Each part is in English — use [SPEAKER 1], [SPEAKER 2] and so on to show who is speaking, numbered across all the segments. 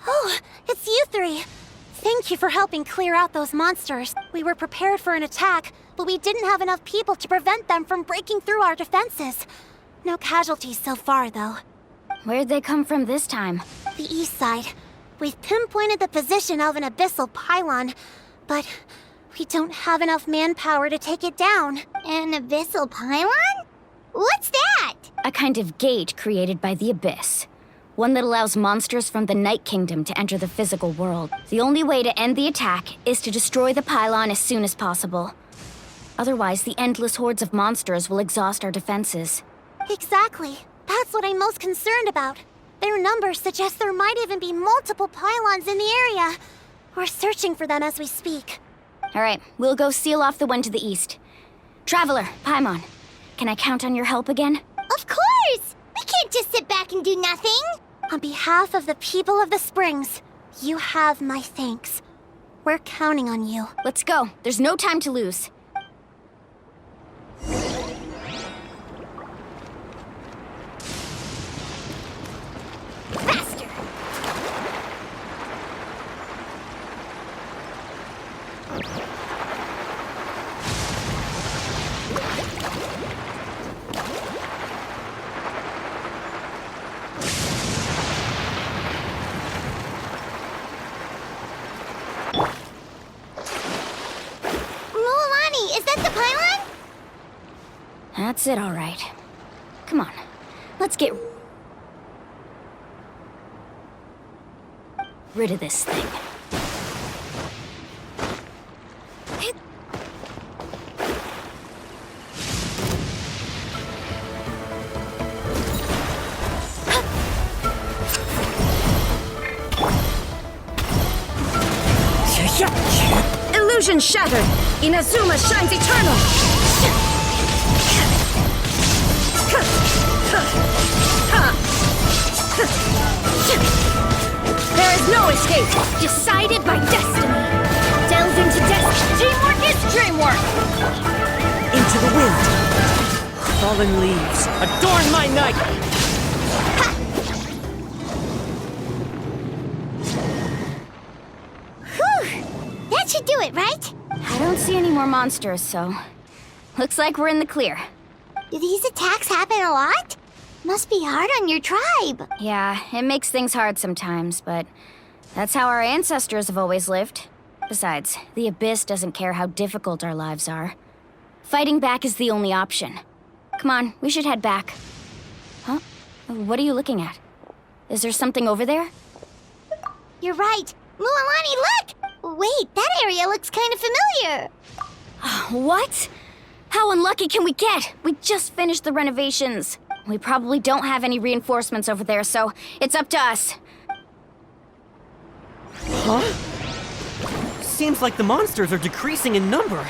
[SPEAKER 1] Oh, it's you three. Thank you for helping clear out those monsters. We were prepared for an attack, but we didn't have enough people to prevent them from breaking through our defenses. No casualties so far, though.
[SPEAKER 2] Where'd they come from this time?
[SPEAKER 1] The east side. We've pinpointed the position of an abyssal pylon, but we don't have enough manpower to take it down.
[SPEAKER 3] An abyssal pylon? What's that?
[SPEAKER 2] A kind of gate created by the Abyss. One that allows monsters from the Night Kingdom to enter the physical world. The only way to end the attack is to destroy the pylon as soon as possible. Otherwise, the endless hordes of monsters will exhaust our defenses.
[SPEAKER 1] Exactly. That's what I'm most concerned about. Their numbers suggest there might even be multiple pylons in the area. We're searching for them as we speak.
[SPEAKER 2] Alright, we'll go seal off the one to the east. Traveler, Paimon, can I count on your help again?
[SPEAKER 3] Of course! We can't just sit back and do nothing!
[SPEAKER 1] On behalf of the people of the Springs, you have my thanks. We're counting on you.
[SPEAKER 2] Let's go. There's no time to lose.
[SPEAKER 3] Faster! Mualani, is that the pylon?
[SPEAKER 2] That's it, all right. Come on, let's get rid of this thing.
[SPEAKER 4] Illusion shattered! Inazuma shines eternal! There is no escape!
[SPEAKER 2] Decided by destiny. Delve into destiny. Teamwork is dreamwork.
[SPEAKER 4] Into the wind! Fallen leaves, adorn my night!
[SPEAKER 3] Whew! That should do it, right?
[SPEAKER 2] I don't see any more monsters, so looks like we're in the clear.
[SPEAKER 3] Do these attacks happen a lot? Must be hard on your tribe.
[SPEAKER 2] Yeah, it makes things hard sometimes, but that's how our ancestors have always lived. Besides, the Abyss doesn't care how difficult our lives are. Fighting back is the only option. Come on, we should head back. Huh? What are you looking at? Is there something over there?
[SPEAKER 3] You're right. Mualani, look! Wait, that area looks kind of familiar.
[SPEAKER 2] What? How unlucky can we get? We just finished the renovations. We probably don't have any reinforcements over there, so it's up to us.
[SPEAKER 4] Huh? Seems like the monsters are decreasing in number.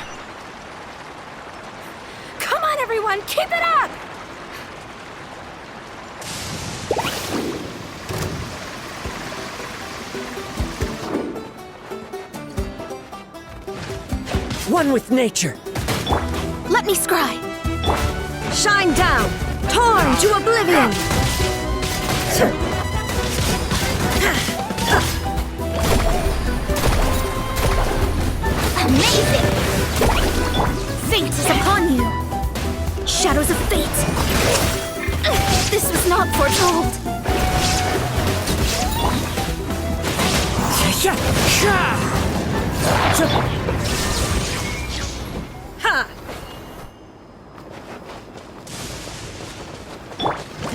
[SPEAKER 2] Come on, everyone, keep it up!
[SPEAKER 4] One with nature.
[SPEAKER 1] Let me scry.
[SPEAKER 4] Shine down! Torn to oblivion!
[SPEAKER 2] Amazing! Fate is upon you! Shadows of fate! This was not foretold!
[SPEAKER 4] Ha!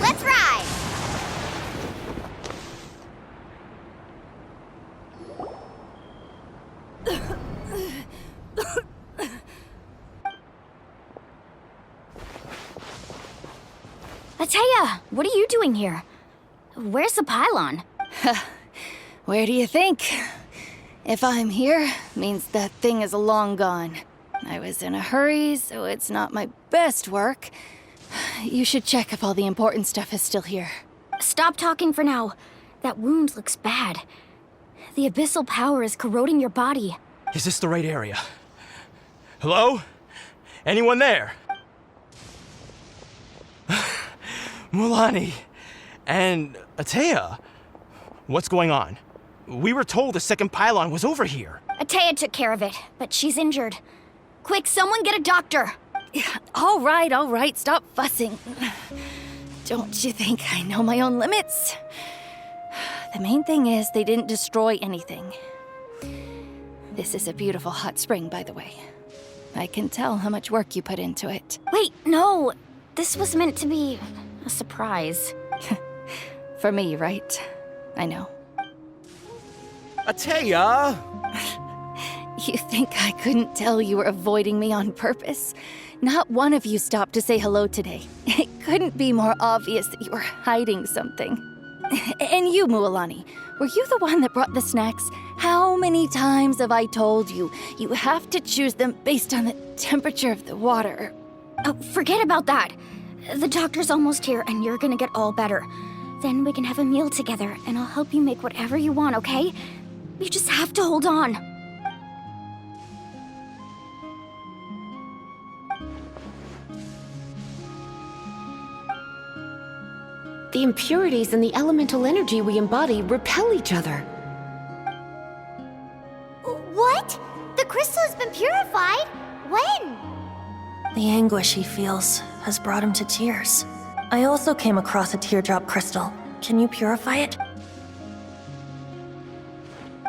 [SPEAKER 3] Let's ride!
[SPEAKER 2] Ateya, what are you doing here? Where's the pylon?
[SPEAKER 5] Where do you think? If I'm here, means that thing is long gone. I was in a hurry, so it's not my best work. You should check if all the important stuff is still here.
[SPEAKER 2] Stop talking for now. That wound looks bad. The abyssal power is corroding your body.
[SPEAKER 6] Is this the right area? Hello? Anyone there? Mualani and Ateya, what's going on? We were told the second pylon was over here.
[SPEAKER 2] Atea took care of it, but she's injured. Quick, someone get a doctor!
[SPEAKER 5] All right, stop fussing. Don't you think I know my own limits? The main thing is they didn't destroy anything. This is a beautiful hot spring, by the way. I can tell how much work you put into it.
[SPEAKER 2] Wait, no! This was meant to be a surprise.
[SPEAKER 5] For me, right? I know.
[SPEAKER 7] Atea!
[SPEAKER 5] You think I couldn't tell you were avoiding me on purpose? Not one of you stopped to say hello today. It couldn't be more obvious that you were hiding something. And you, Mualani, were you the one that brought the snacks? How many times have I told you, you have to choose them based on the temperature of the water?
[SPEAKER 2] Oh, forget about that. The doctor's almost here, and you're gonna get all better. Then we can have a meal together, and I'll help you make whatever you want, okay? You just have to hold on.
[SPEAKER 8] The impurities and the elemental energy we embody repel each other.
[SPEAKER 3] What? The crystal has been purified? When?
[SPEAKER 9] The anguish he feels has brought him to tears. I also came across a teardrop crystal. Can you purify it?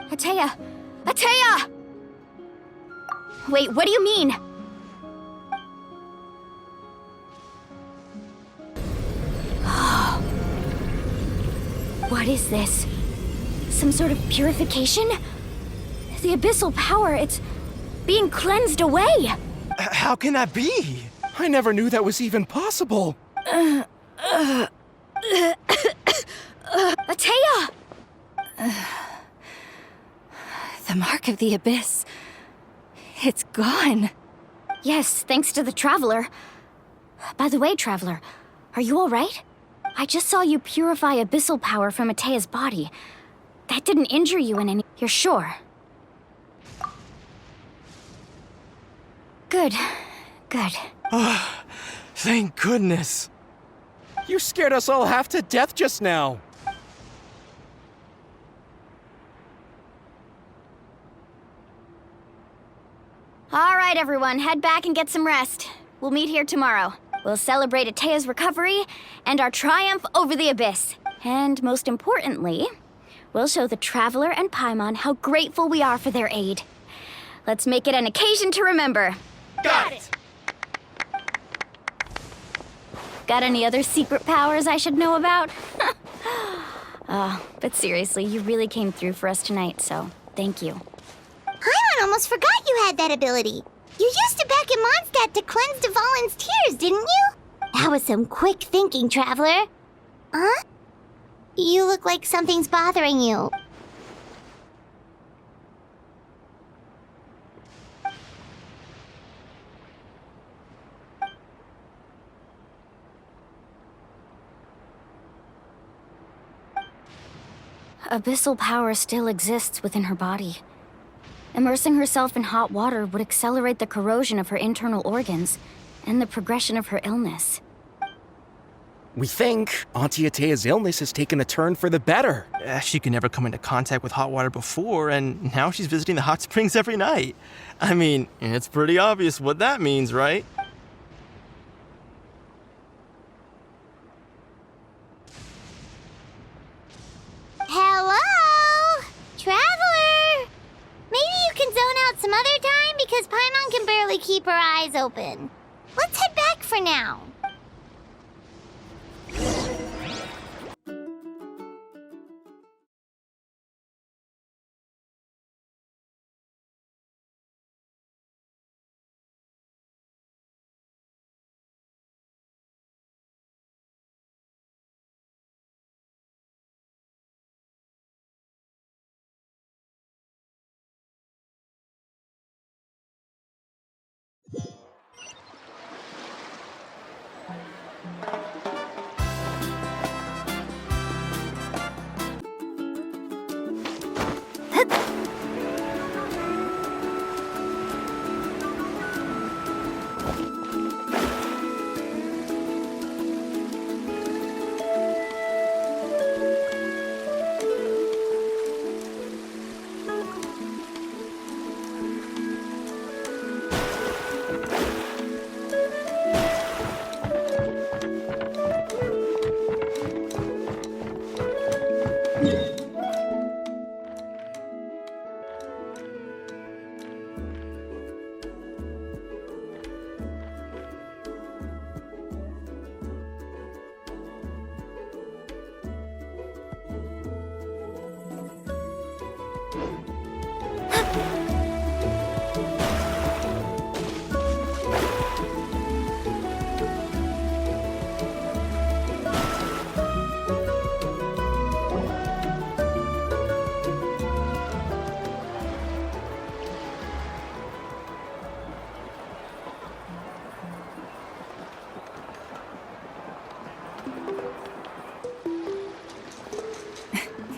[SPEAKER 2] Atea! Atea! Wait, what do you mean? What is this? Some sort of purification? The abyssal power, it's being cleansed away!
[SPEAKER 6] How can that be?
[SPEAKER 7] I never knew that was even possible.
[SPEAKER 2] Atea!
[SPEAKER 5] The mark of the abyss. It's gone.
[SPEAKER 2] Yes, thanks to the Traveler. By the way, Traveler, are you alright? I just saw you purify abyssal power from Atea's body. That didn't injure you in any... You're sure? Good. Good.
[SPEAKER 6] Thank goodness.
[SPEAKER 7] You scared us all half to death just now.
[SPEAKER 2] Alright, everyone, head back and get some rest. We'll meet here tomorrow. We'll celebrate Atea's recovery and our triumph over the abyss. And most importantly, we'll show the Traveler and Paimon how grateful we are for their aid. Let's make it an occasion to remember.
[SPEAKER 6] Got it!
[SPEAKER 2] Got any other secret powers I should know about? But seriously, you really came through for us tonight, so thank you.
[SPEAKER 3] Paimon almost forgot you had that ability. You used it back in Mondstadt to cleanse Dvalin's tears, didn't you? That was some quick thinking, Traveler. Huh? You look like something's bothering you.
[SPEAKER 2] Abyssal power still exists within her body. Immersing herself in hot water would accelerate the corrosion of her internal organs and the progression of her illness.
[SPEAKER 7] We think Auntie Atea's illness has taken a turn for the better.
[SPEAKER 6] She could never come into contact with hot water before, and now she's visiting the hot springs every night. I mean, it's pretty obvious what that means, right?
[SPEAKER 3] Hello? Traveler? Maybe you can zone out some other time because Paimon can barely keep her eyes open. Let's head back for now.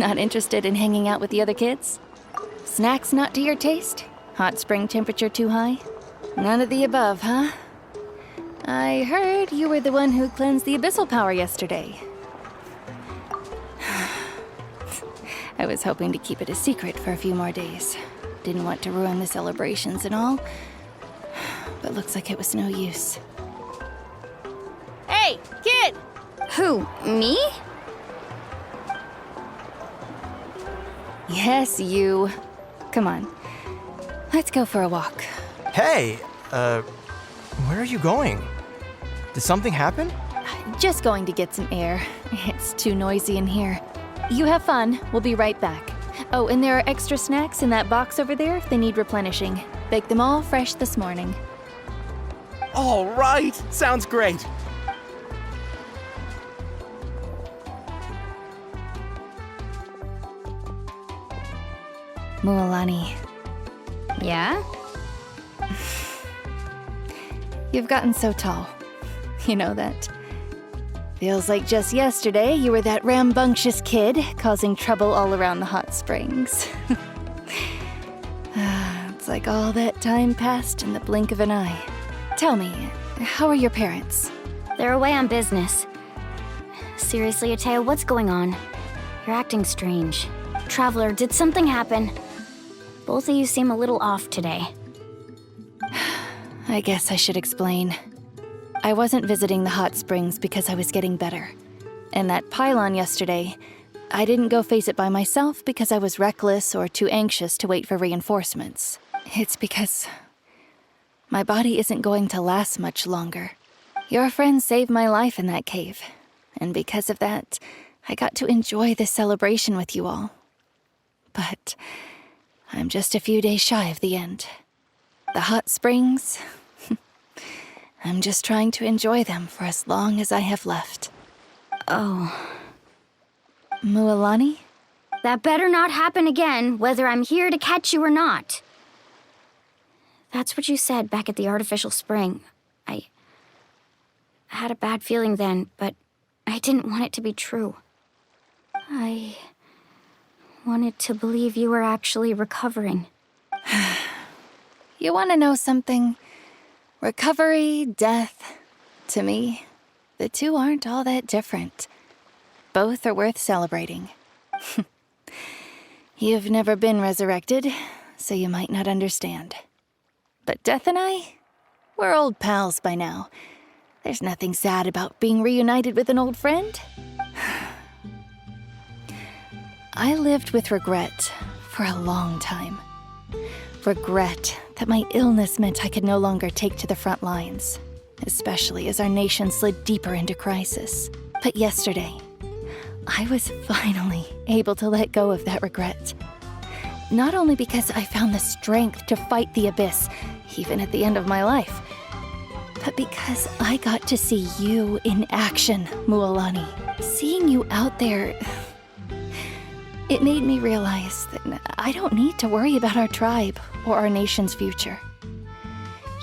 [SPEAKER 5] Not interested in hanging out with the other kids? Snacks not to your taste? Hot spring temperature too high? None of the above, huh? I heard you were the one who cleansed the abyssal power yesterday. I was hoping to keep it a secret for a few more days. Didn't want to ruin the celebrations and all. But looks like it was no use. Hey, kid!
[SPEAKER 2] Who, me?
[SPEAKER 5] Yes, you. Come on. Let's go for a walk.
[SPEAKER 6] Hey, where are you going? Did something happen?
[SPEAKER 5] Just going to get some air. It's too noisy in here. You have fun. We'll be right back. Oh, and there are extra snacks in that box over there if they need replenishing. Baked them all fresh this morning.
[SPEAKER 7] All right, sounds great.
[SPEAKER 5] Mualani,
[SPEAKER 2] Yeah?
[SPEAKER 5] you've gotten so tall. You know that. Feels like just yesterday you were that rambunctious kid causing trouble all around the hot springs. It's like all that time passed in the blink of an eye. Tell me, how are your parents?
[SPEAKER 2] They're away on business. Seriously, Atea, what's going on? You're acting strange. Traveler, did something happen? Both of you seem a little off today.
[SPEAKER 5] I guess I should explain. I wasn't visiting the hot springs because I was getting better. And that pylon yesterday, I didn't go face it by myself because I was reckless or too anxious to wait for reinforcements. It's because my body isn't going to last much longer. Your friends saved my life in that cave. And because of that, I got to enjoy this celebration with you all. But I'm just a few days shy of the end. The hot springs, I'm just trying to enjoy them for as long as I have left.
[SPEAKER 2] Oh.
[SPEAKER 5] Mualani?
[SPEAKER 2] That better not happen again, whether I'm here to catch you or not. That's what you said back at the artificial spring. I had a bad feeling then, but I didn't want it to be true. I wanted to believe you were actually recovering.
[SPEAKER 5] You want to know something? Recovery, death, to me, the two aren't all that different. Both are worth celebrating. You've never been resurrected, so you might not understand. But Death and I, we're old pals by now. There's nothing sad about being reunited with an old friend. I lived with regret for a long time. Regret that my illness meant I could no longer take to the front lines, especially as our nation slid deeper into crisis. But yesterday, I was finally able to let go of that regret. Not only because I found the strength to fight the abyss, even at the end of my life, but because I got to see you in action, Mualani. Seeing you out there, it made me realize that I don't need to worry about our tribe or our nation's future.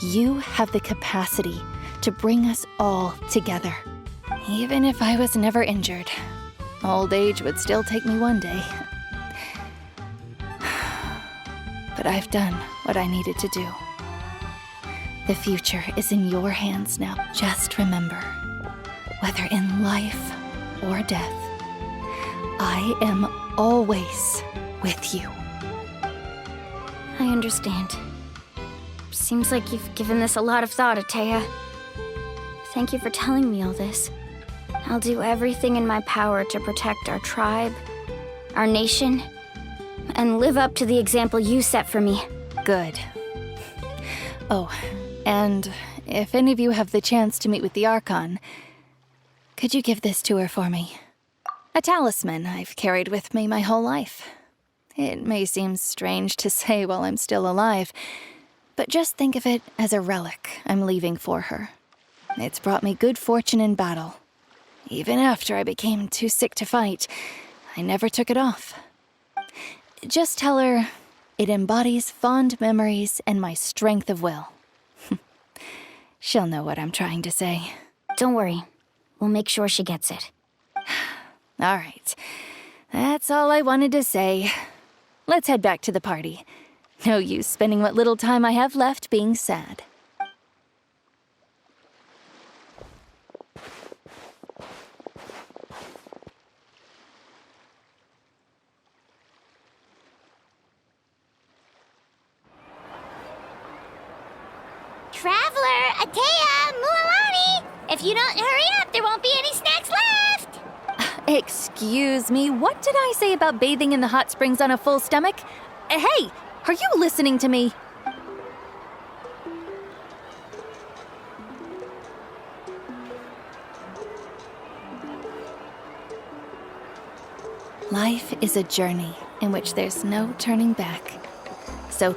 [SPEAKER 5] You have the capacity to bring us all together. Even if I was never injured, old age would still take me one day. But I've done what I needed to do. The future is in your hands now. Just remember, whether in life or death, I am always with you.
[SPEAKER 2] I understand. Seems like you've given this a lot of thought, Atea. Thank you for telling me all this. I'll do everything in my power to protect our tribe, our nation, and live up to the example you set for me.
[SPEAKER 5] Good. Oh, and if any of you have the chance to meet with the Archon, could you give this to her for me? A talisman I've carried with me my whole life. It may seem strange to say while I'm still alive, but just think of it as a relic I'm leaving for her. It's brought me good fortune in battle. Even after I became too sick to fight, I never took it off. Just tell her it embodies fond memories and my strength of will. She'll know what I'm trying to say.
[SPEAKER 2] Don't worry. We'll make sure she gets it.
[SPEAKER 5] All right. That's all I wanted to say. Let's head back to the party. No use spending what little time I have left being sad.
[SPEAKER 3] Traveler, Atea, Mualani! If you don't hurry up, there won't be any snacks left!
[SPEAKER 5] Excuse me, what did I say about bathing in the hot springs on a full stomach? Hey, are you listening to me? Life is a journey in which there's no turning back. So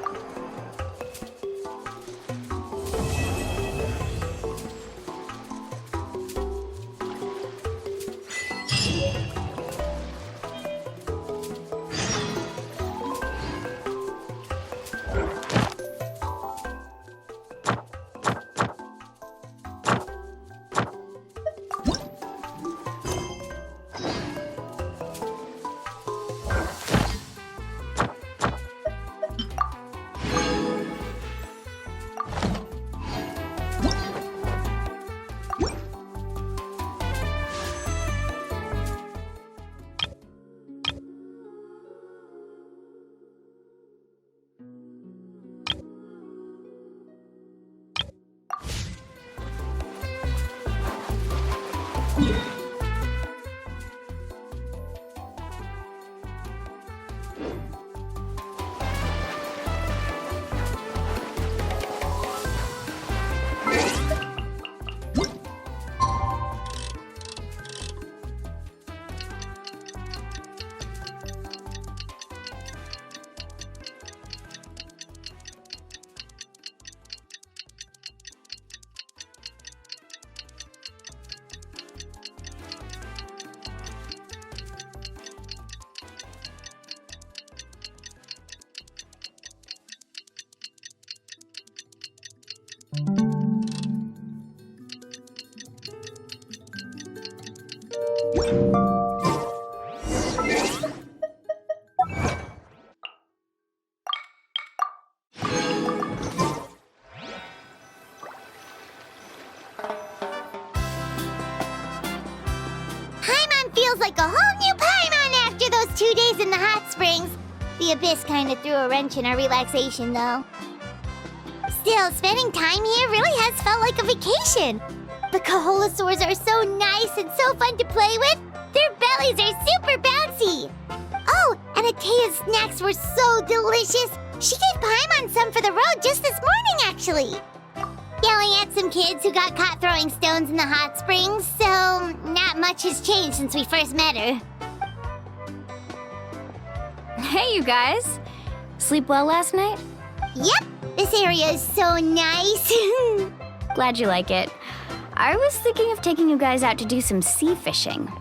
[SPEAKER 3] Paimon feels like a whole new Paimon after those 2 days in the hot springs. The Abyss kinda threw a wrench in our relaxation, though. Still, spending time here really has felt like a vacation. The Kaholosaurs are so nice and so fun to play with. Their bellies are super bouncy. Oh, and Atea's snacks were so delicious. She gave Paimon some for the road just this morning, actually. Yelling at some kids who got caught throwing stones in the hot springs, so not much has changed since we first met her.
[SPEAKER 2] Hey, you guys. Sleep well last night?
[SPEAKER 3] Yep, this area is so nice.
[SPEAKER 2] Glad you like it. I was thinking of taking you guys out to do some sea fishing.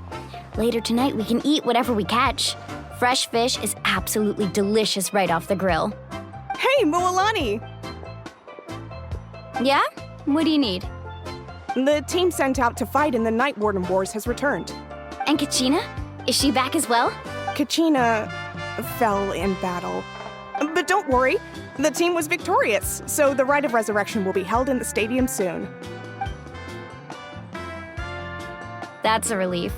[SPEAKER 2] Later tonight, we can eat whatever we catch. Fresh fish is absolutely delicious right off the grill.
[SPEAKER 10] Hey, Mualani!
[SPEAKER 2] Yeah? What do you need?
[SPEAKER 10] The team sent out to fight in the Night Warden Wars has returned.
[SPEAKER 2] And Kachina? Is she back as well?
[SPEAKER 10] Kachina fell in battle. But don't worry, the team was victorious, so the Rite of Resurrection will be held in the stadium soon.
[SPEAKER 2] That's a relief.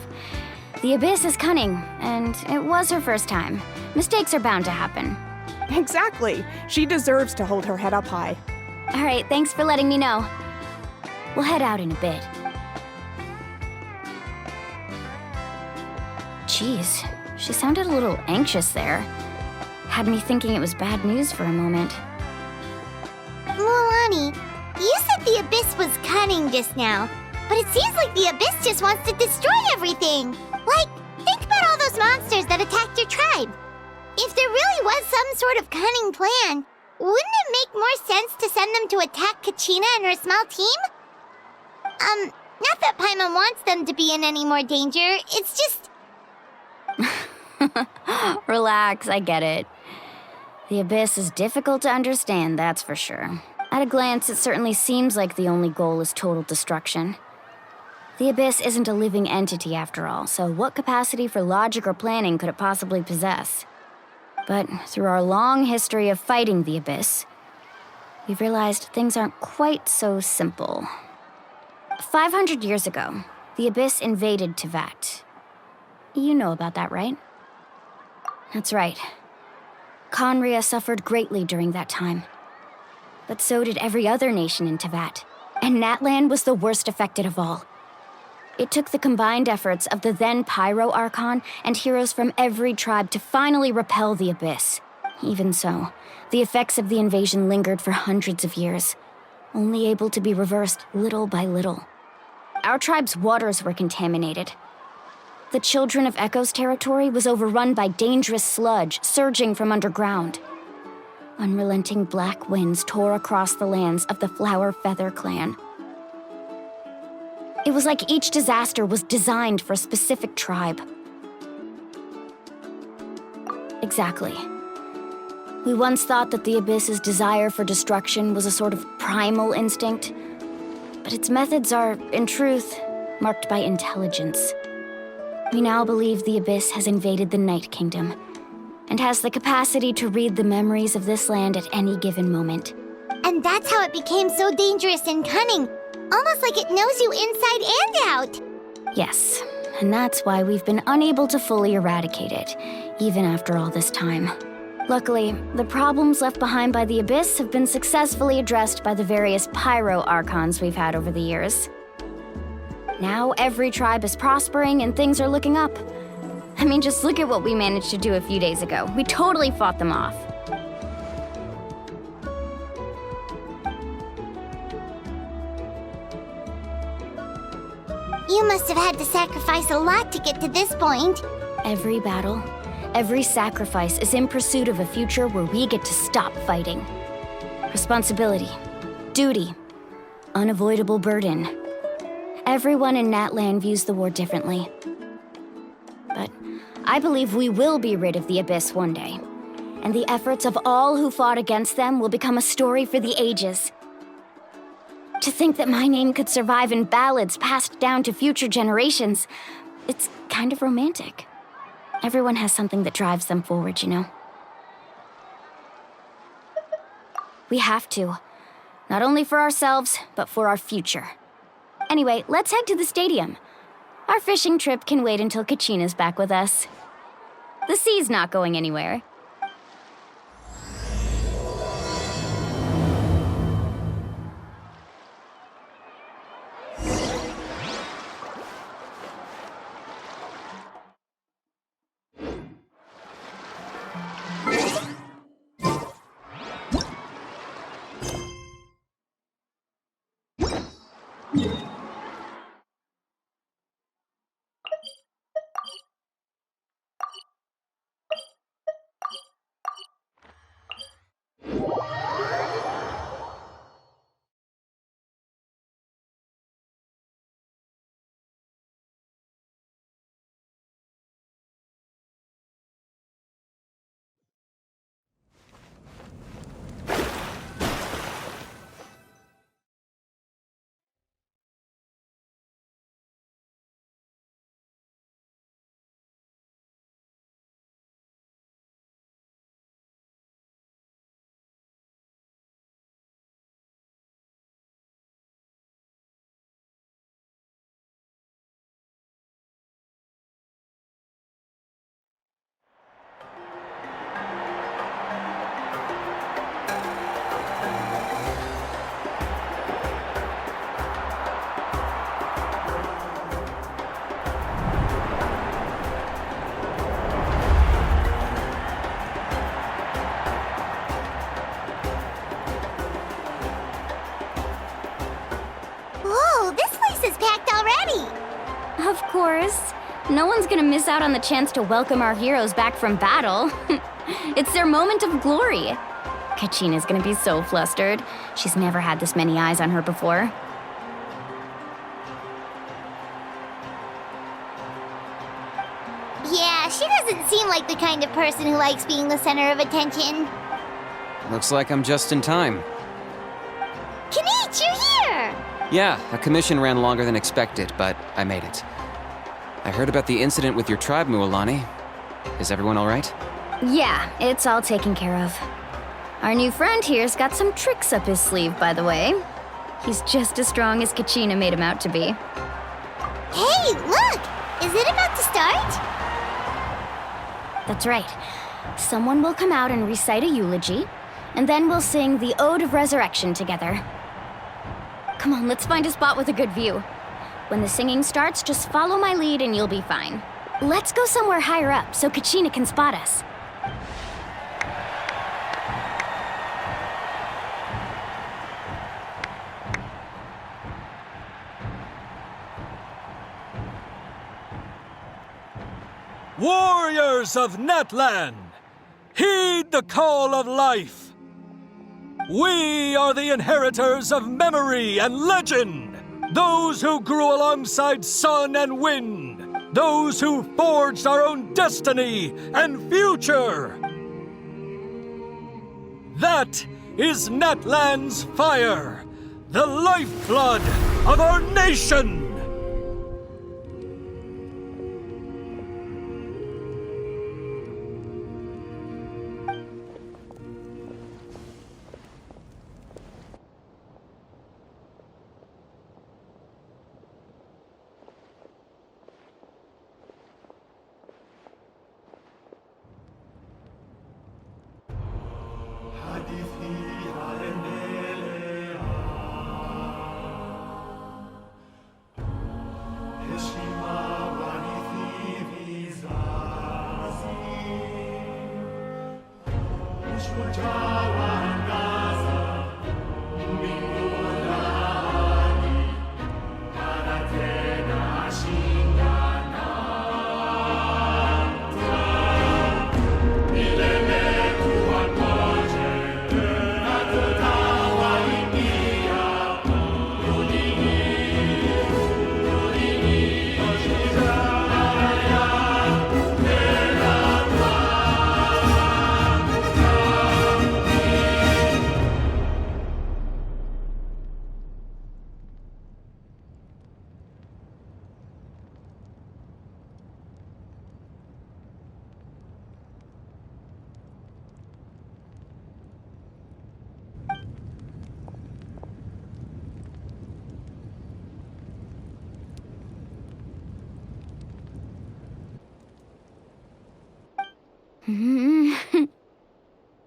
[SPEAKER 2] The Abyss is cunning, and it was her first time. Mistakes are bound to happen.
[SPEAKER 10] Exactly. She deserves to hold her head up high.
[SPEAKER 2] All right, thanks for letting me know. We'll head out in a bit. Jeez, she sounded a little anxious there. Had me thinking it was bad news for a moment.
[SPEAKER 3] Mualani, you said the Abyss was cunning just now, but it seems like the Abyss just wants to destroy everything. Like, think about all those monsters that attacked your tribe. If there really was some sort of cunning plan, wouldn't it make more sense to send them to attack Kachina and her small team? Not that Paimon wants them to be in any more danger, it's just...
[SPEAKER 2] Relax, I get it. The Abyss is difficult to understand, that's for sure. At a glance, it certainly seems like the only goal is total destruction. The Abyss isn't a living entity after all, so what capacity for logic or planning could it possibly possess? But through our long history of fighting the Abyss, we've realized things aren't quite so simple. 500 years ago, the Abyss invaded Teyvat. You know about that, right? That's right. Conria suffered greatly during that time. But so did every other nation in Teyvat, and Natlan was the worst affected of all. It took the combined efforts of the then Pyro Archon and heroes from every tribe to finally repel the Abyss. Even so, the effects of the invasion lingered for hundreds of years, only able to be reversed little by little. Our tribe's waters were contaminated. The Children of Echo's territory was overrun by dangerous sludge surging from underground. Unrelenting black winds tore across the lands of the Flower Feather clan. It was like each disaster was designed for a specific tribe. Exactly. We once thought that the Abyss's desire for destruction was a sort of primal instinct, but its methods are, in truth, marked by intelligence. We now believe the Abyss has invaded the Night Kingdom, and has the capacity to read the memories of this land at any given moment.
[SPEAKER 3] And that's how it became so dangerous and cunning. Almost like it knows you inside and out.
[SPEAKER 2] Yes, and that's why we've been unable to fully eradicate it, even after all this time. Luckily, the problems left behind by the Abyss have been successfully addressed by the various Pyro Archons we've had over the years. Now every tribe is prospering and things are looking up. I mean, just look at what we managed to do a few days ago. We totally fought them off.
[SPEAKER 3] You must have had to sacrifice a lot to get to this point.
[SPEAKER 2] Every battle, every sacrifice is in pursuit of a future where we get to stop fighting. Responsibility, duty, unavoidable burden. Everyone in Natlan views the war differently. But I believe we will be rid of the Abyss one day, and the efforts of all who fought against them will become a story for the ages. To think that my name could survive in ballads passed down to future generations, it's kind of romantic. Everyone has something that drives them forward, you know? We have to. Not only for ourselves, but for our future. Anyway, let's head to the stadium. Our fishing trip can wait until Kachina's back with us. The sea's not going anywhere. Of course. No one's gonna miss out on the chance to welcome our heroes back from battle. It's their moment of glory. Kachina's gonna be so flustered. She's never had this many eyes on her before.
[SPEAKER 3] Yeah, she doesn't seem like the kind of person who likes being the center of attention.
[SPEAKER 11] Looks like I'm just in time.
[SPEAKER 3] Kinich, you're here!
[SPEAKER 11] Yeah, a commission ran longer than expected, but I made it. I heard about the incident with your tribe, Mualani. Is everyone all right?
[SPEAKER 2] Yeah, it's all taken care of. Our new friend here's got some tricks up his sleeve, by the way. He's just as strong as Kachina made him out to be.
[SPEAKER 3] Hey, look! Is it about to start?
[SPEAKER 2] That's right. Someone will come out and recite a eulogy, and then we'll sing the Ode of Resurrection together. Come on, let's find a spot with a good view. When the singing starts, just follow my lead and you'll be fine. Let's go somewhere higher up so Kachina can spot us.
[SPEAKER 12] Warriors of Natlan, heed the call of life. We are the inheritors of memory and legend. Those who grew alongside sun and wind. Those who forged our own destiny and future. That is Natlan's fire, the lifeblood of our nation.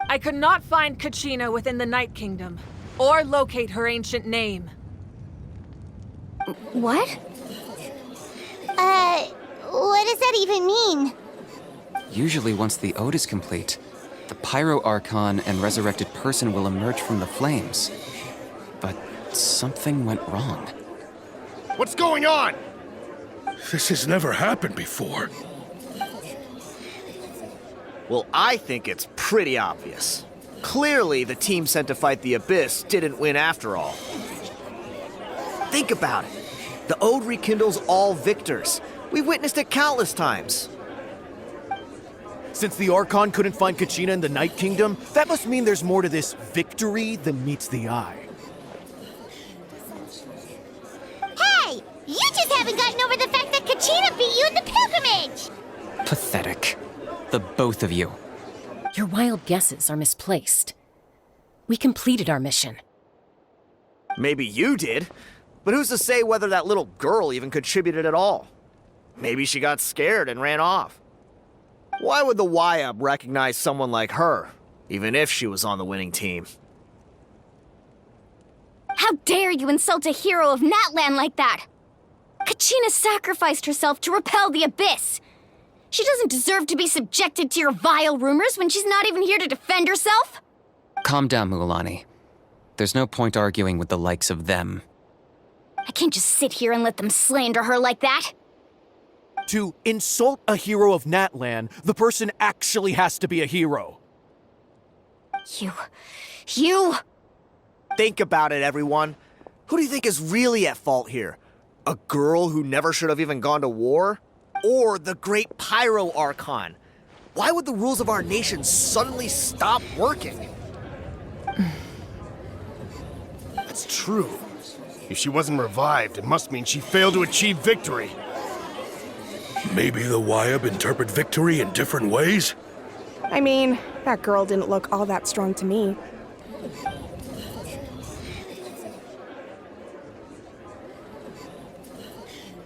[SPEAKER 13] I could not find Kachina within the Night Kingdom, or locate her ancient name.
[SPEAKER 2] What?
[SPEAKER 3] What does that even mean?
[SPEAKER 11] Usually once the ode is complete, the Pyro Archon and resurrected person will emerge from the flames. But something went wrong.
[SPEAKER 7] What's going on? This has never happened before.
[SPEAKER 14] Well, I think it's pretty obvious. Clearly, the team sent to fight the Abyss didn't win after all. Think about it. The Ode rekindles all victors. We've witnessed it countless times. Since the Archon couldn't find Kachina in the Night Kingdom, that must mean there's more to this victory than meets the eye.
[SPEAKER 3] Hey! You just haven't gotten over the fact that Kachina beat you in the pilgrimage!
[SPEAKER 11] Pathetic. The both of you.
[SPEAKER 8] Your wild guesses are misplaced. We completed our mission.
[SPEAKER 14] Maybe you did, but who's to say whether that little girl even contributed at all? Maybe she got scared and ran off. Why would the YUB recognize someone like her, even if she was on the winning team?
[SPEAKER 2] How dare you insult a hero of Natlan like that? Kachina sacrificed herself to repel the Abyss. She doesn't deserve to be subjected to your vile rumors when she's not even here to defend herself.
[SPEAKER 11] Calm down, Mualani. There's no point arguing with the likes of them.
[SPEAKER 2] I can't just sit here and let them slander her like that.
[SPEAKER 14] To insult a hero of Natlan, the person actually has to be a hero.
[SPEAKER 2] You...
[SPEAKER 14] Think about it, everyone. Who do you think is really at fault here? A girl who never should have even gone to war? Or the great Pyro Archon? Why would the rules of our nation suddenly stop working?
[SPEAKER 7] That's true.
[SPEAKER 15] If she wasn't revived, it must mean she failed to achieve victory.
[SPEAKER 16] Maybe the Wyab interpret victory in different ways?
[SPEAKER 10] I mean, that girl didn't look all that strong to me.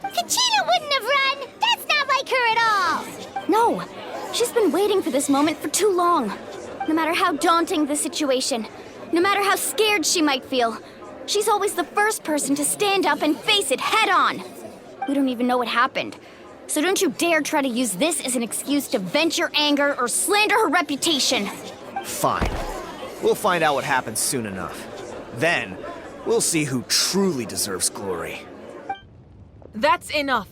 [SPEAKER 3] Kachina wouldn't have run! That's not like her at all!
[SPEAKER 2] No! She's been waiting for this moment for too long. No matter how daunting the situation, no matter how scared she might feel, she's always the first person to stand up and face it head on. We don't even know what happened. So don't you dare try to use this as an excuse to vent your anger or slander her reputation.
[SPEAKER 14] Fine. We'll find out what happens soon enough. Then, we'll see who truly deserves glory.
[SPEAKER 13] That's enough.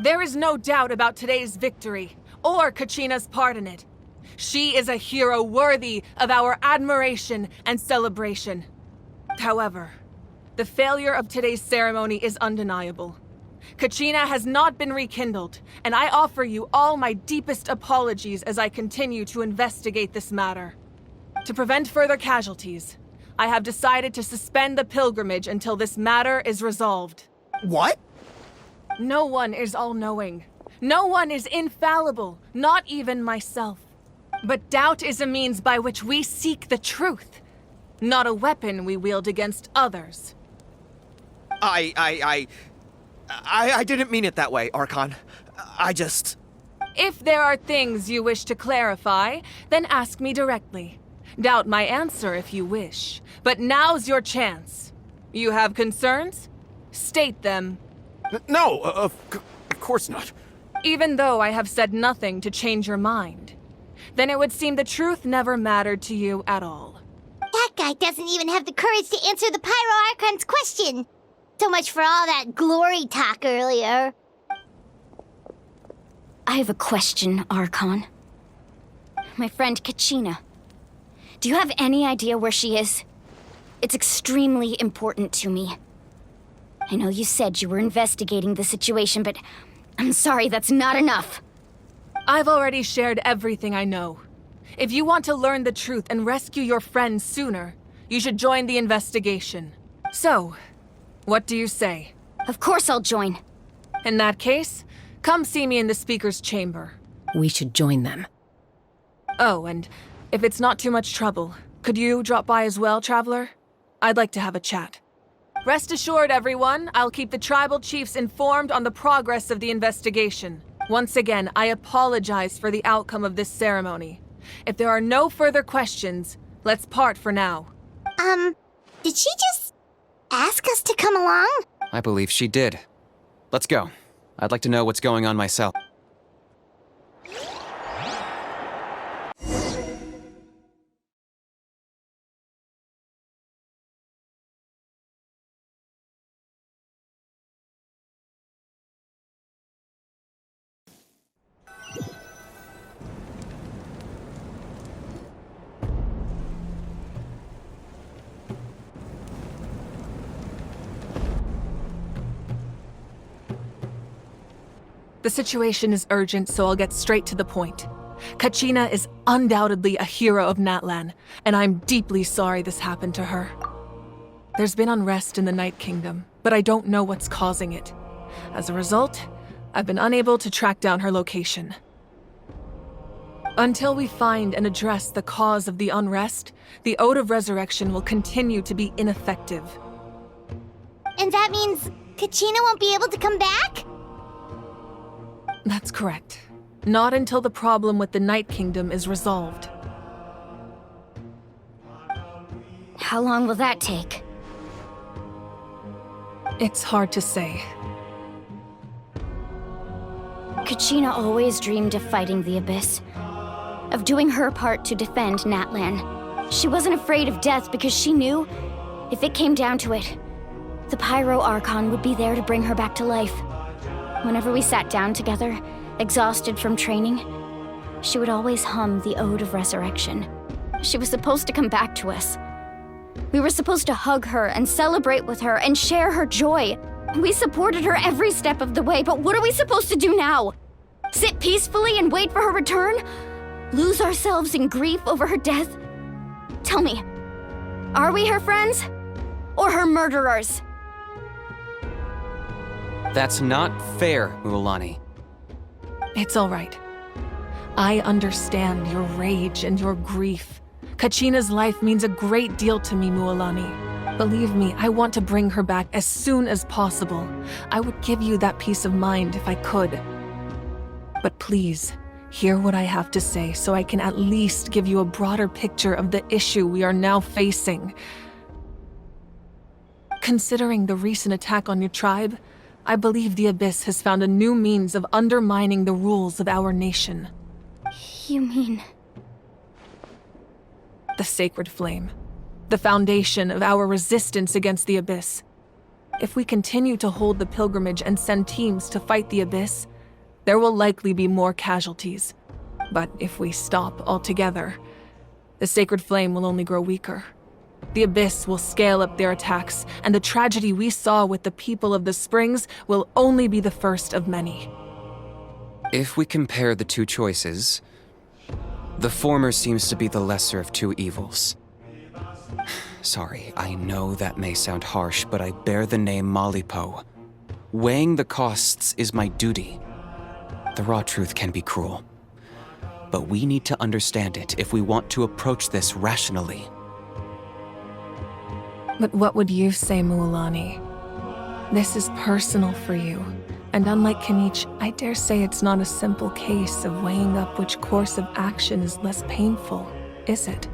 [SPEAKER 13] There is no doubt about today's victory, or Kachina's part in it. She is a hero worthy of our admiration and celebration. However, the failure of today's ceremony is undeniable. Kachina has not been rekindled, and I offer you all my deepest apologies as I continue to investigate this matter. To prevent further casualties, I have decided to suspend the pilgrimage until this matter is resolved.
[SPEAKER 14] What?
[SPEAKER 13] No one is all-knowing. No one is infallible, not even myself. But doubt is a means by which we seek the truth, not a weapon we wield against others.
[SPEAKER 14] I didn't mean it that way, Archon. I just...
[SPEAKER 13] If there are things you wish to clarify, then ask me directly. Doubt my answer if you wish. But now's your chance. You have concerns? State them.
[SPEAKER 7] No, of course not.
[SPEAKER 13] Even though I have said nothing to change your mind, then it would seem the truth never mattered to you at all.
[SPEAKER 3] That guy doesn't even have the courage to answer the Pyro Archon's question. So much for all that glory talk earlier.
[SPEAKER 2] I have a question, Archon. My friend Kachina. Do you have any idea where she is? It's extremely important to me. I know you said you were investigating the situation, but I'm sorry, that's not enough.
[SPEAKER 13] I've already shared everything I know. If you want to learn the truth and rescue your friend sooner, you should join the investigation. So, what do you say?
[SPEAKER 2] Of course I'll join.
[SPEAKER 13] In that case, come see me in the speaker's chamber.
[SPEAKER 8] We should join them.
[SPEAKER 13] Oh, and if it's not too much trouble, could you drop by as well, Traveler? I'd like to have a chat. Rest assured, everyone, I'll keep the tribal chiefs informed on the progress of the investigation. Once again, I apologize for the outcome of this ceremony. If there are no further questions, let's part for now.
[SPEAKER 3] Did she just ask us to come along?
[SPEAKER 11] I believe she did. Let's go. I'd like to know what's going on myself.
[SPEAKER 13] The situation is urgent, so I'll get straight to the point. Kachina is undoubtedly a hero of Natlan, and I'm deeply sorry this happened to her. There's been unrest in the Night Kingdom, but I don't know what's causing it. As a result, I've been unable to track down her location. Until we find and address the cause of the unrest, the Ode of Resurrection will continue to be ineffective.
[SPEAKER 3] And that means Kachina won't be able to come back?
[SPEAKER 13] That's correct. Not until the problem with the Night Kingdom is resolved.
[SPEAKER 2] How long will that take?
[SPEAKER 13] It's hard to say.
[SPEAKER 2] Kachina always dreamed of fighting the Abyss, of doing her part to defend Natlan. She wasn't afraid of death because she knew, if it came down to it, the Pyro Archon would be there to bring her back to life. Whenever we sat down together, exhausted from training, she would always hum the Ode of Resurrection. She was supposed to come back to us. We were supposed to hug her and celebrate with her and share her joy. We supported her every step of the way, but what are we supposed to do now? Sit peacefully and wait for her return? Lose ourselves in grief over her death? Tell me, are we her friends? or her murderers.
[SPEAKER 11] That's not fair, Mualani.
[SPEAKER 13] It's all right. I understand your rage and your grief. Kachina's life means a great deal to me, Mualani. Believe me, I want to bring her back as soon as possible. I would give you that peace of mind if I could. But please, hear what I have to say so I can at least give you a broader picture of the issue we are now facing. Considering the recent attack on your tribe, I believe the Abyss has found a new means of undermining the rules of our nation.
[SPEAKER 2] You mean...
[SPEAKER 13] The Sacred Flame. The foundation of our resistance against the Abyss. If we continue to hold the pilgrimage and send teams to fight the Abyss, there will likely be more casualties. But if we stop altogether, the Sacred Flame will only grow weaker. The Abyss will scale up their attacks, and the tragedy we saw with the people of the Springs will only be the first of many.
[SPEAKER 11] If we compare the two choices, the former seems to be the lesser of two evils. Sorry, I know that may sound harsh, but I bear the name Malipo. Weighing the costs is my duty. The raw truth can be cruel, but we need to understand it if we want to approach this rationally.
[SPEAKER 13] But what would you say, Mualani? This is personal for you, and unlike Kanich, I dare say it's not a simple case of weighing up which course of action is less painful, is it?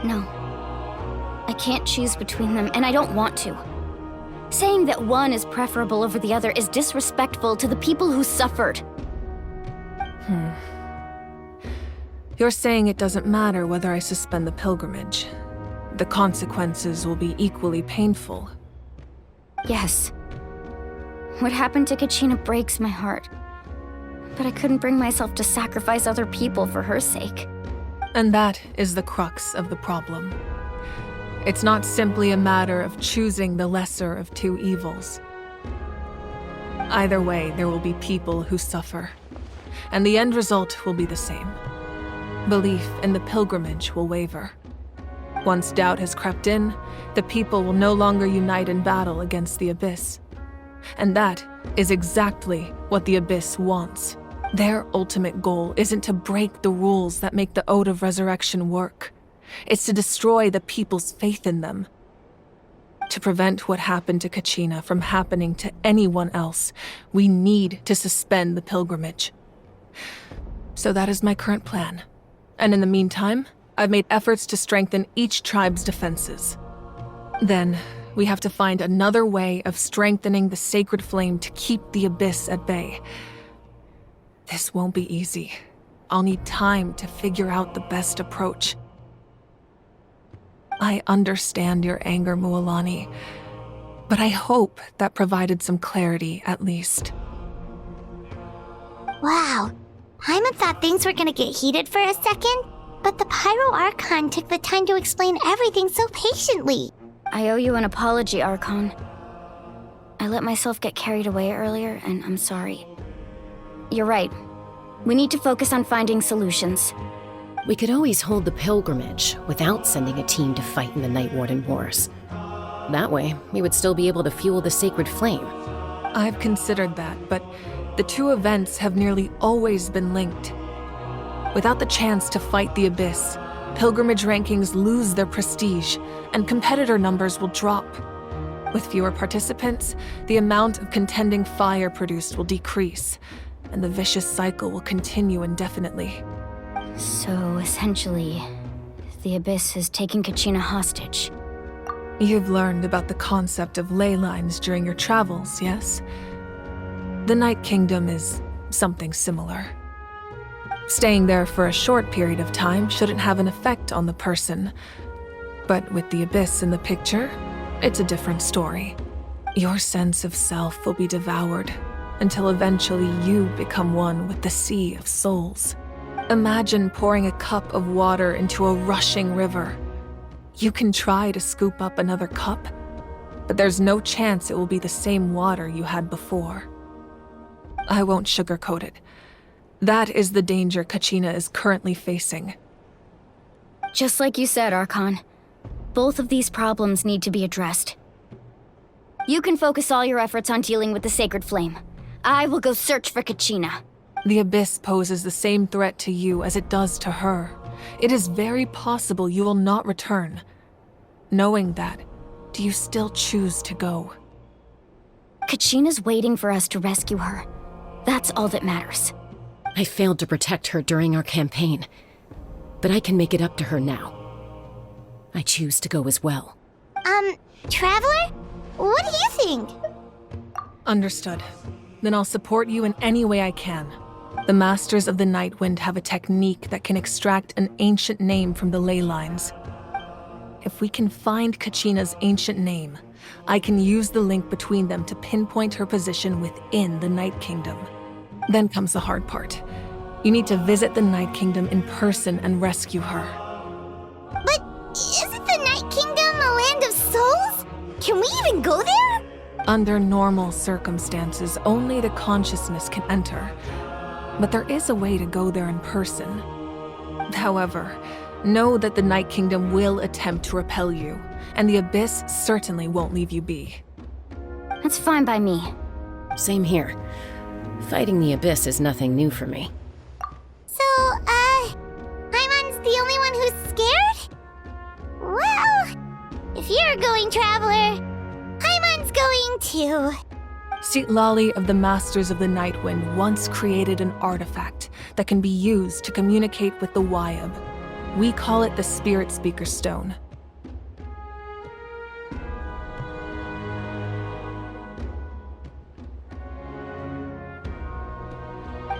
[SPEAKER 2] No. I can't choose between them, and I don't want to. Saying that one is preferable over the other is disrespectful to the people who suffered.
[SPEAKER 13] You're saying it doesn't matter whether I suspend the pilgrimage. The consequences will be equally painful.
[SPEAKER 2] Yes. What happened to Kachina breaks my heart. But I couldn't bring myself to sacrifice other people for her sake.
[SPEAKER 13] And that is the crux of the problem. It's not simply a matter of choosing the lesser of two evils. Either way, there will be people who suffer. And the end result will be the same. Belief in the pilgrimage will waver. Once doubt has crept in, the people will no longer unite in battle against the Abyss. And that is exactly what the Abyss wants. Their ultimate goal isn't to break the rules that make the Ode of Resurrection work. It's to destroy the people's faith in them. To prevent what happened to Kachina from happening to anyone else, we need to suspend the pilgrimage. So that is my current plan. And in the meantime, I've made efforts to strengthen each tribe's defenses. Then, we have to find another way of strengthening the Sacred Flame to keep the Abyss at bay. This won't be easy. I'll need time to figure out the best approach. I understand your anger, Mualani, but I hope that provided some clarity at least.
[SPEAKER 3] Wow. Hyman thought things were gonna get heated for a second, but the Pyro Archon took the time to explain everything so patiently.
[SPEAKER 2] I owe you an apology, Archon. I let myself get carried away earlier, and I'm sorry. You're right. We need to focus on finding solutions.
[SPEAKER 8] We could always hold the pilgrimage without sending a team to fight in the Night Warden Wars. That way, we would still be able to fuel the Sacred Flame.
[SPEAKER 13] I've considered that, but the two events have nearly always been linked. Without the chance to fight the Abyss, pilgrimage rankings lose their prestige, and competitor numbers will drop. With fewer participants, the amount of contending fire produced will decrease, and the vicious cycle will continue indefinitely.
[SPEAKER 2] So, essentially, the Abyss has taken Kachina hostage.
[SPEAKER 13] You've learned about the concept of ley lines during your travels, yes? The Night Kingdom is something similar. Staying there for a short period of time shouldn't have an effect on the person. But with the Abyss in the picture, it's a different story. Your sense of self will be devoured, until eventually you become one with the Sea of Souls. Imagine pouring a cup of water into a rushing river. You can try to scoop up another cup, but there's no chance it will be the same water you had before. I won't sugarcoat it. That is the danger Kachina is currently facing.
[SPEAKER 2] Just like you said, Archon. Both of these problems need to be addressed. You can focus all your efforts on dealing with the Sacred Flame. I will go search for Kachina.
[SPEAKER 13] The Abyss poses the same threat to you as it does to her. It is very possible you will not return. Knowing that, do you still choose to go?
[SPEAKER 2] Kachina's waiting for us to rescue her. That's all that matters.
[SPEAKER 8] I failed to protect her during our campaign, but I can make it up to her now. I choose to go as well.
[SPEAKER 3] Traveler? What do you think?
[SPEAKER 13] Understood. Then I'll support you in any way I can. The Masters of the Night Wind have a technique that can extract an ancient name from the ley lines. If we can find Kachina's ancient name, I can use the link between them to pinpoint her position within the Night Kingdom. Then comes the hard part. You need to visit the Night Kingdom in person and rescue her.
[SPEAKER 3] But isn't the Night Kingdom a land of souls? Can we even go there?
[SPEAKER 13] Under normal circumstances, only the consciousness can enter. But there is a way to go there in person. However, know that the Night Kingdom will attempt to repel you, and the Abyss certainly won't leave you be.
[SPEAKER 2] That's fine by me.
[SPEAKER 8] Same here. Fighting the Abyss is nothing new for me.
[SPEAKER 3] So, Paimon's the only one who's scared? Well, if you're going, Traveler, Paimon's going too.
[SPEAKER 13] Citlali of the Masters of the Night Wind once created an artifact that can be used to communicate with the Wyab. We call it the Spirit Speaker Stone.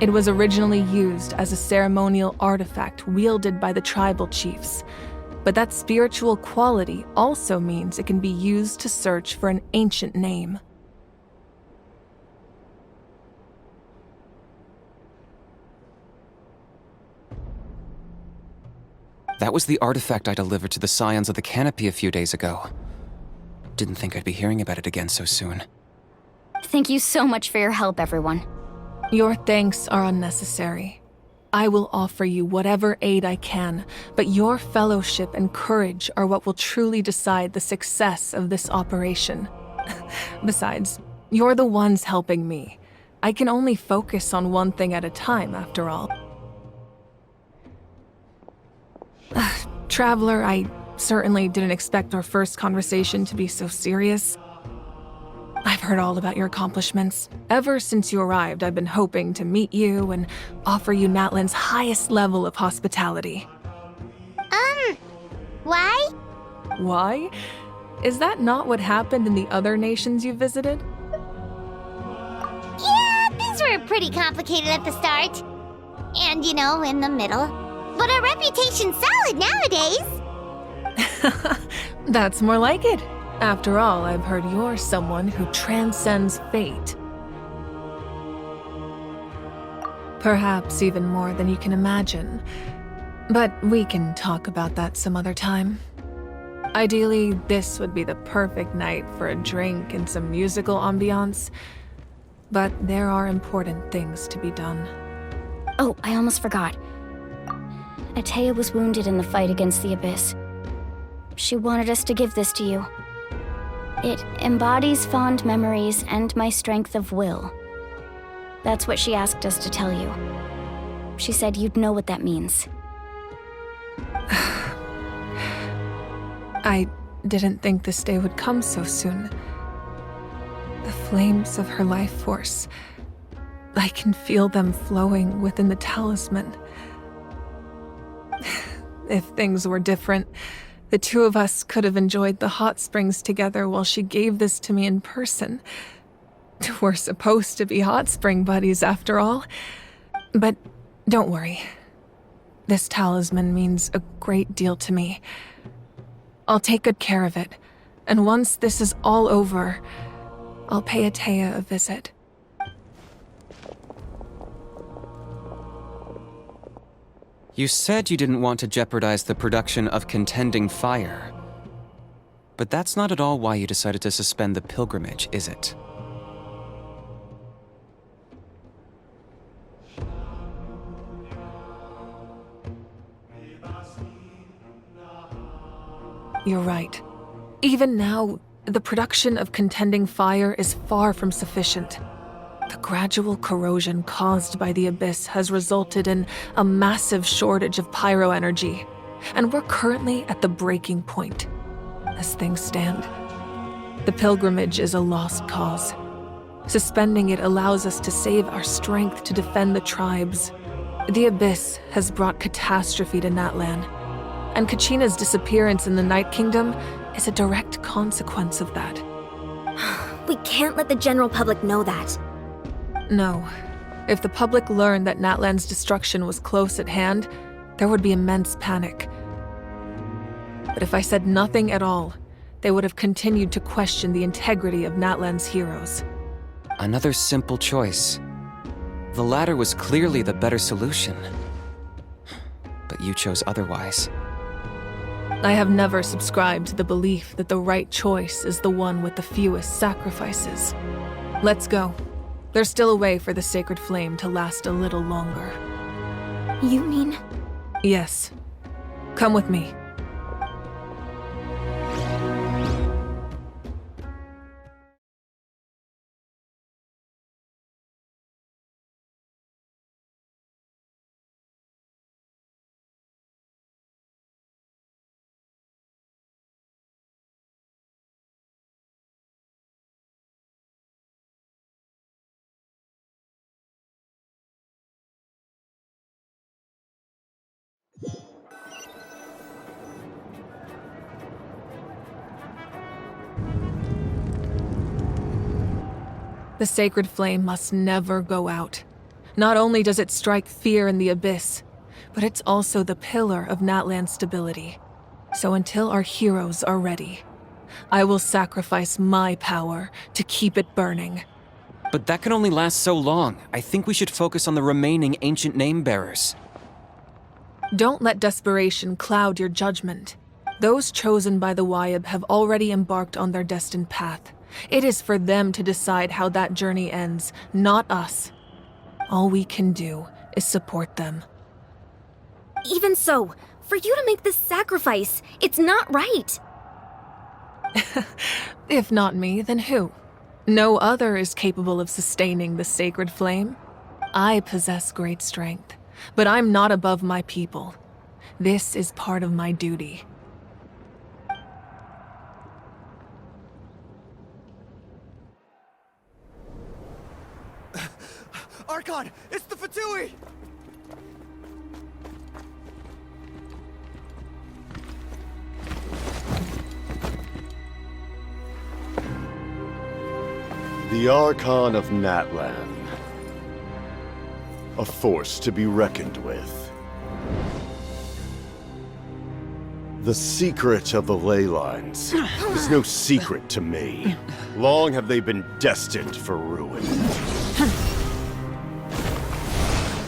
[SPEAKER 13] It was originally used as a ceremonial artifact wielded by the tribal chiefs, but that spiritual quality also means it can be used to search for an ancient name.
[SPEAKER 11] That was the artifact I delivered to the Scions of the Canopy a few days ago. Didn't think I'd be hearing about it again so soon.
[SPEAKER 2] Thank you so much for your help, everyone.
[SPEAKER 13] Your thanks are unnecessary. I will offer you whatever aid I can, but your fellowship and courage are what will truly decide the success of this operation. Besides, you're the ones helping me. I can only focus on one thing at a time, after all. Traveler, I certainly didn't expect our first conversation to be so serious. I've heard all about your accomplishments. Ever since you arrived, I've been hoping to meet you and offer you Natlan's highest level of hospitality.
[SPEAKER 3] Why?
[SPEAKER 13] Why? Is that not what happened in the other nations you visited?
[SPEAKER 3] Yeah, things were pretty complicated at the start. And, in the middle. But our reputation's solid nowadays.
[SPEAKER 13] That's more like it. After all, I've heard you're someone who transcends fate. Perhaps even more than you can imagine. But we can talk about that some other time. Ideally, this would be the perfect night for a drink and some musical ambiance. But there are important things to be done.
[SPEAKER 2] Oh, I almost forgot. Atea was wounded in the fight against the Abyss. She wanted us to give this to you. It embodies fond memories and my strength of will. That's what she asked us to tell you. She said you'd know what that means.
[SPEAKER 13] I didn't think this day would come so soon. The flames of her life force. I can feel them flowing within the talisman. If things were different, the two of us could have enjoyed the hot springs together while she gave this to me in person. We're supposed to be hot spring buddies after all. But don't worry. This talisman means a great deal to me. I'll take good care of it, and once this is all over, I'll pay Atea a visit.
[SPEAKER 11] You said you didn't want to jeopardize the production of Contending Fire. But that's not at all why you decided to suspend the pilgrimage, is it?
[SPEAKER 13] You're right. Even now, the production of contending fire is far from sufficient. The gradual corrosion caused by the abyss has resulted in a massive shortage of pyro energy, and we're currently at the breaking point. As things stand, the pilgrimage is a lost cause. Suspending it allows us to save our strength to defend the tribes. The abyss has brought catastrophe to Natlan, and Kachina's disappearance in the Night Kingdom is a direct consequence of that.
[SPEAKER 1] We can't let the general public know that.
[SPEAKER 13] No. If the public learned that Natlan's destruction was close at hand, there would be immense panic. But if I said nothing at all, they would have continued to question the integrity of Natlan's heroes.
[SPEAKER 11] Another simple choice. The latter was clearly the better solution. But you chose otherwise.
[SPEAKER 13] I have never subscribed to the belief that the right choice is the one with the fewest sacrifices. Let's go. There's still a way for the sacred flame to last a little longer.
[SPEAKER 1] You mean?
[SPEAKER 13] Yes. Come with me. The sacred flame must never go out. Not only does it strike fear in the abyss, but it's also the pillar of Natlan's stability. So until our heroes are ready, I will sacrifice my power to keep it burning.
[SPEAKER 11] But that can only last so long. I think we should focus on the remaining ancient name-bearers.
[SPEAKER 13] Don't let desperation cloud your judgment. Those chosen by the Wayab have already embarked on their destined path. It is for them to decide how that journey ends, not us. All we can do is support them.
[SPEAKER 1] Even so, for you to make this sacrifice, it's not right.
[SPEAKER 13] If not me, then who? No other is capable of sustaining the sacred flame. I possess great strength, but I'm not above my people. This is part of my duty.
[SPEAKER 14] Archon, it's the Fatui!
[SPEAKER 17] The Archon of Natlan. A force to be reckoned with. The secret of the ley lines is no secret to me. Long have they been destined for ruin.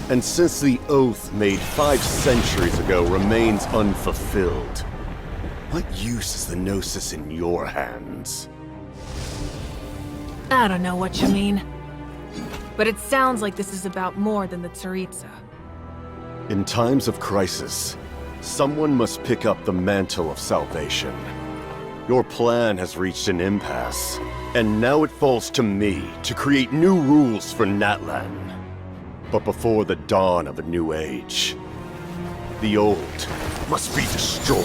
[SPEAKER 17] And since the oath made 5 centuries ago remains unfulfilled, what use is the Gnosis in your hands?
[SPEAKER 13] I don't know what you mean. But it sounds like this is about more than the Tsaritsa.
[SPEAKER 17] In times of crisis, someone must pick up the mantle of salvation. Your plan has reached an impasse, and now it falls to me to create new rules for Natlan. But before the dawn of a new age, the old must be destroyed.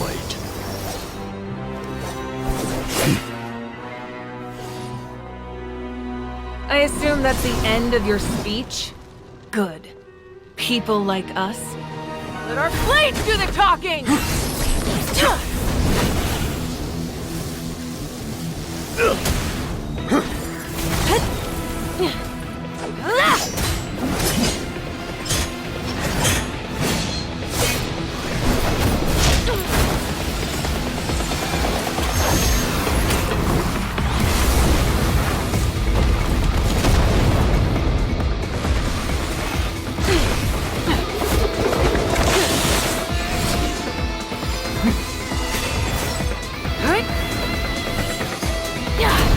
[SPEAKER 13] I assume that's the end of your speech? Good. People like us. Let our blades do the talking! Yeah.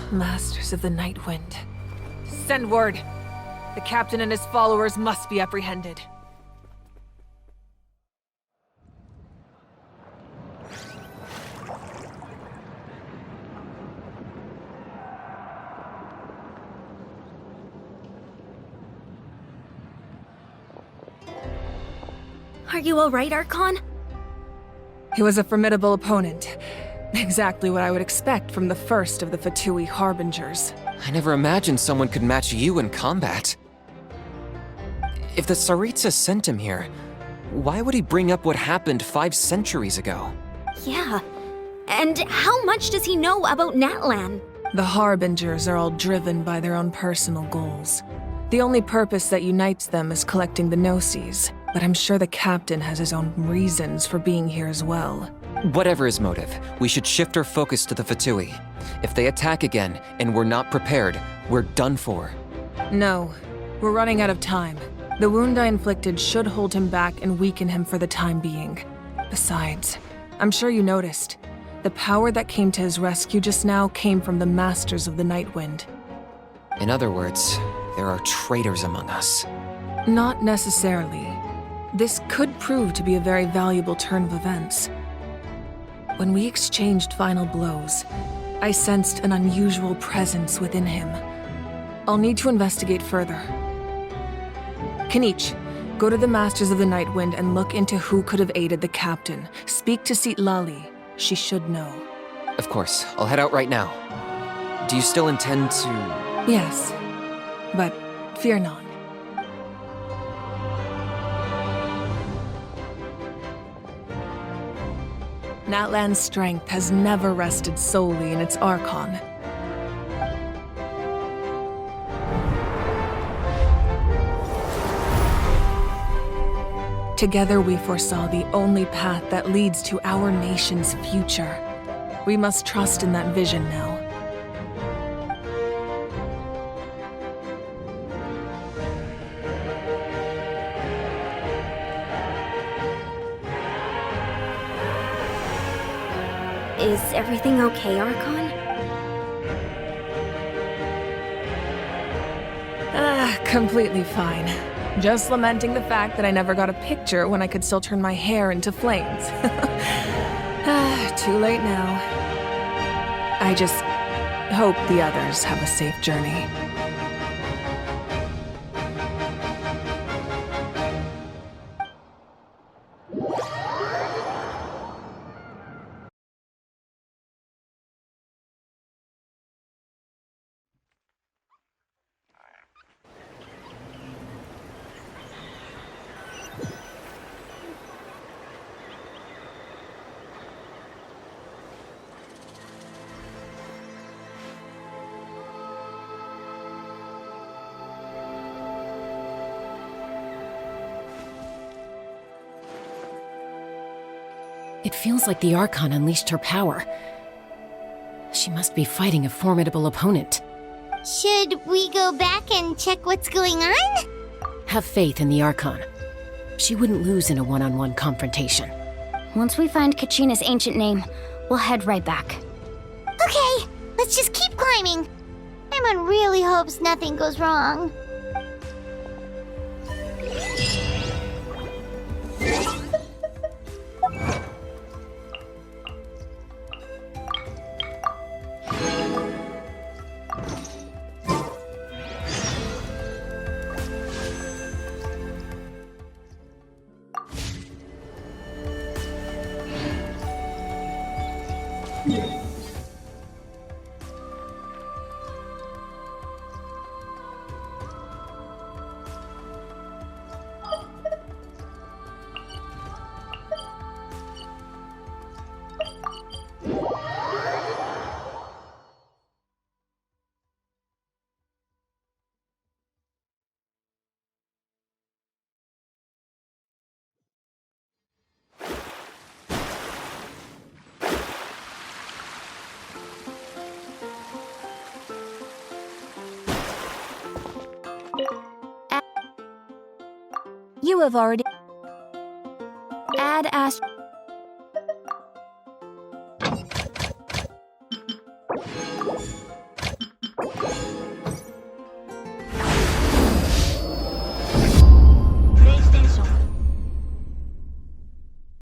[SPEAKER 13] Masters of the Night Wind. Send word! The captain and his followers must be apprehended.
[SPEAKER 2] Are you alright, Archon?
[SPEAKER 13] He was a formidable opponent. Exactly what I would expect from the first of the Fatui Harbingers.
[SPEAKER 11] I never imagined someone could match you in combat. If the Tsaritsa sent him here, why would he bring up what happened 5 centuries ago?
[SPEAKER 2] Yeah. And how much does he know about Natlan?
[SPEAKER 13] The Harbingers are all driven by their own personal goals. The only purpose that unites them is collecting the Gnosis, but I'm sure the captain has his own reasons for being here as well.
[SPEAKER 11] Whatever his motive, we should shift our focus to the Fatui. If they attack again and we're not prepared, we're done for.
[SPEAKER 13] No, we're running out of time. The wound I inflicted should hold him back and weaken him for the time being. Besides, I'm sure you noticed, the power that came to his rescue just now came from the Masters of the Night Wind.
[SPEAKER 11] In other words, there are traitors among us.
[SPEAKER 13] Not necessarily. This could prove to be a very valuable turn of events. When we exchanged final blows, I sensed an unusual presence within him. I'll need to investigate further. Kanich, go to the Masters of the Night Wind and look into who could have aided the captain. Speak to Lali. She should know.
[SPEAKER 11] Of course, I'll head out right now. Do you still intend to...
[SPEAKER 13] Yes, but fear not. Natlan's strength has never rested solely in its Archon. Together we foresaw the only path that leads to our nation's future. We must trust in that vision now.
[SPEAKER 2] Is everything okay, Archon?
[SPEAKER 13] Completely fine. Just lamenting the fact that I never got a picture when I could still turn my hair into flames. Too late now. I just hope the others have a safe journey.
[SPEAKER 8] It feels like the Archon unleashed her power. She must be fighting a formidable opponent.
[SPEAKER 3] Should we go back and check what's going on?
[SPEAKER 8] Have faith in the Archon. She wouldn't lose in a one-on-one confrontation.
[SPEAKER 2] Once we find Kachina's ancient name, we'll head right back.
[SPEAKER 3] Okay, let's just keep climbing. Paimon really hopes nothing goes wrong.
[SPEAKER 2] to have already... Add Ast...